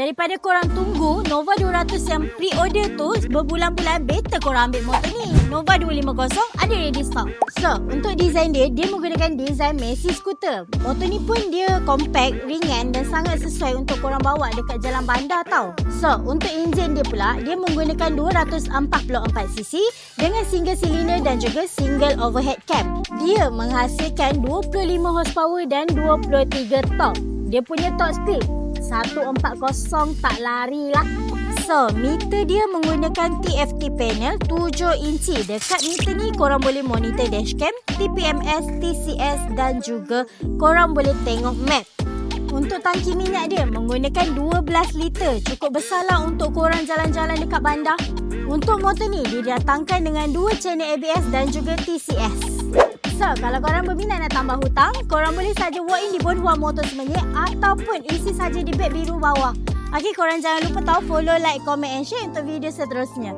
Daripada korang tunggu Nova 200 yang pre-order tu berbulan-bulan, better korang ambil motor ni. Nova 250 ada ready stock. So, untuk design dia menggunakan design Messi scooter. Motor ni pun dia compact, ringan dan sangat sesuai untuk korang bawa dekat jalan bandar tau. So, untuk enjin dia pula, dia menggunakan 244cc dengan single cylinder dan juga single overhead cam. Dia menghasilkan 25 horsepower dan 23 torque. Dia punya torque speed 140 tak lari lah. So, meter dia menggunakan TFT panel 7 inci. Dekat meter ni korang boleh monitor dashcam, TPMS, TCS dan juga korang boleh tengok map. Untuk tangki minyak dia menggunakan 12 liter. Cukup besar lah untuk korang jalan-jalan dekat bandar. Untuk motor ni didatangkan dengan 2 channel ABS dan juga TCS. So, kalau korang berminat nak tambah hutang, korang boleh saja walk in di Bonhua Motor Semenyih ataupun isi saja di beg biru bawah. Okey, korang jangan lupa follow, like, comment and share untuk video seterusnya.